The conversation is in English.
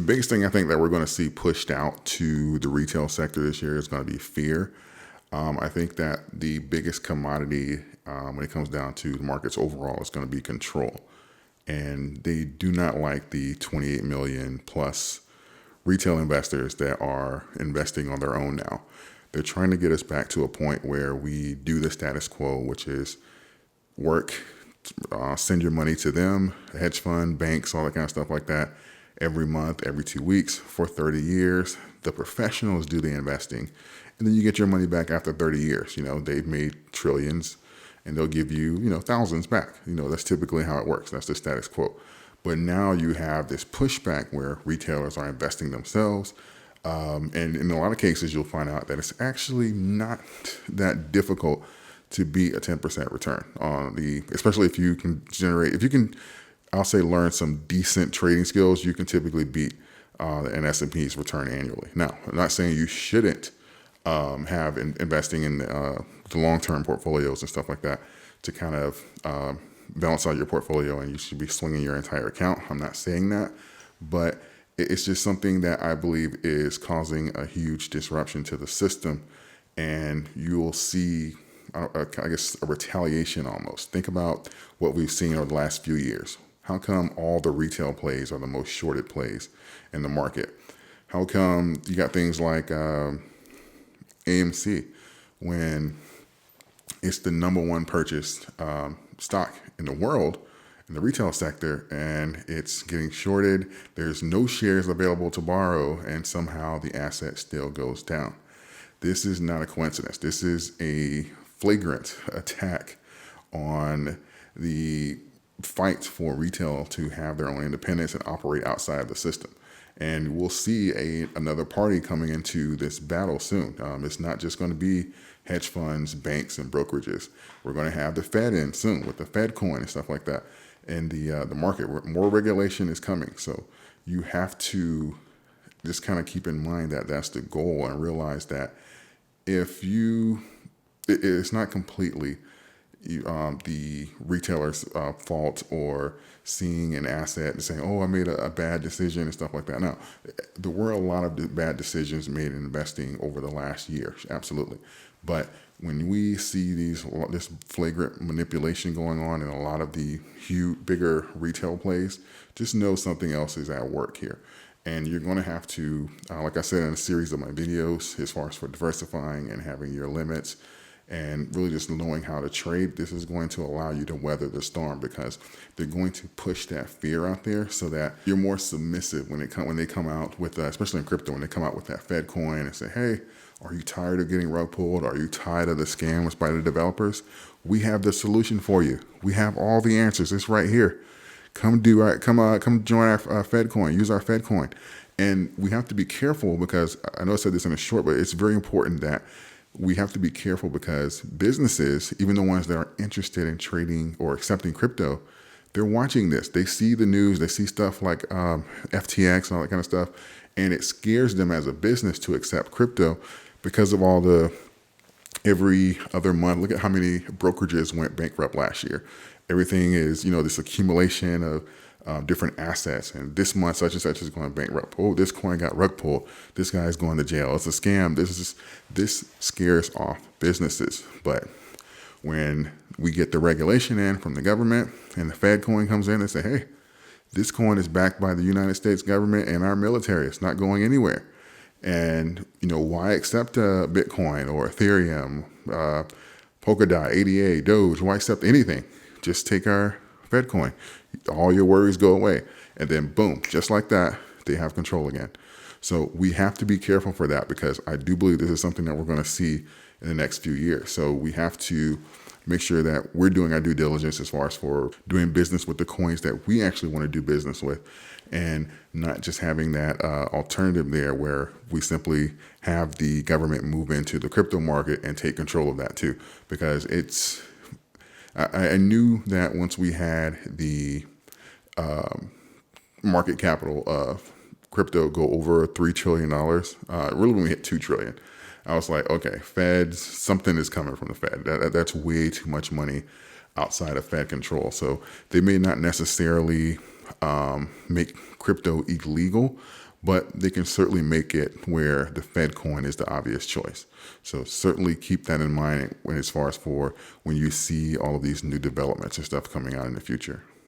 biggest thing I think that we're going to see pushed out to the retail sector this year is going to be fear. I think that the biggest commodity when it comes down to the markets overall is going to be control. And they do not like the 28 million plus retail investors that are investing on their own now. They're trying to get us back to a point where we do the status quo, which is work, send your money to them, a hedge fund, banks, all that kind of stuff like that, every month, every 2 weeks for 30 years. The professionals do the investing, and then you get your money back after 30 years. They've made trillions, and they'll give you, thousands back. That's typically how it works. That's the status quo. But now you have this pushback where retailers are investing themselves. And in a lot of cases, you'll find out that it's actually not that difficult to beat a 10% return especially if you can I'll say learn some decent trading skills, you can typically beat an S&P's return annually. Now, I'm not saying you shouldn't have investing in the long-term portfolios and stuff like that to kind of balance out your portfolio, and you should be swinging your entire account. I'm not saying that, but it's just something that I believe is causing a huge disruption to the system, and you'll see, I guess, a retaliation almost. Think about what we've seen over the last few years. How come all the retail plays are the most shorted plays in the market? How come you got things like AMC when it's the number one purchased stock in the world in the retail sector, and it's getting shorted? There's no shares available to borrow, and somehow the asset still goes down. This is not a coincidence. This is a flagrant attack on the fight for retail to have their own independence and operate outside of the system. And we'll see another party coming into this battle soon. It's not just going to be hedge funds, banks, and brokerages. We're going to have the Fed in soon with the Fed coin and stuff like that. And the market, more regulation is coming. So you have to just kind of keep in mind that that's the goal, and realize that it's not completely the retailer's fault, or seeing an asset and saying, oh, I made a bad decision and stuff like that. No, there were a lot of bad decisions made in investing over the last year, absolutely. But when we see this flagrant manipulation going on in a lot of the bigger retail plays, just know something else is at work here. And you're going to have to, like I said in a series of my videos, as far as for diversifying and having your limits, and really just knowing how to trade, this is going to allow you to weather the storm, because they're going to push that fear out there so that you're more submissive when they come out with, especially in crypto, when they come out with that Fed coin and say, hey, are you tired of getting rug pulled? Are you tired of the scams by the developers? We have the solution for you. We have all the answers. It's right here. Come join our Fed coin. Use our Fed coin. And we have to be careful, because I know I said this in a short, but it's very important that we have to be careful, because businesses, even the ones that are interested in trading or accepting crypto, they're watching this. They see the news. They see stuff like FTX and all that kind of stuff, and it scares them as a business to accept crypto because of all the every other month. Look at how many brokerages went bankrupt last year. Everything is, this accumulation of different assets, and this month such and such is going bankrupt. Oh, this coin got rug pulled. This guy's going to jail. It's a scam. This scares off businesses. But when we get the regulation in from the government and the Fed coin comes in and say, hey, this coin is backed by the United States government and our military. It's not going anywhere. And, why accept Bitcoin or Ethereum, Polkadot, ADA, Doge? Why accept anything? Just take our Fed coin. All your worries go away. And then boom, just like that, they have control again. So we have to be careful for that, because I do believe this is something that we're going to see in the next few years. So we have to make sure that we're doing our due diligence as far as for doing business with the coins that we actually want to do business with, and not just having that alternative there where we simply have the government move into the crypto market and take control of that too. Because I knew that once we had the market capital of crypto go over $3 trillion, really when we hit $2 trillion, I was like, okay, Feds, something is coming from the Fed. That's way too much money outside of Fed control. So they may not necessarily make crypto illegal, but they can certainly make it where the Fed coin is the obvious choice. So certainly keep that in mind as far as for when you see all of these new developments and stuff coming out in the future.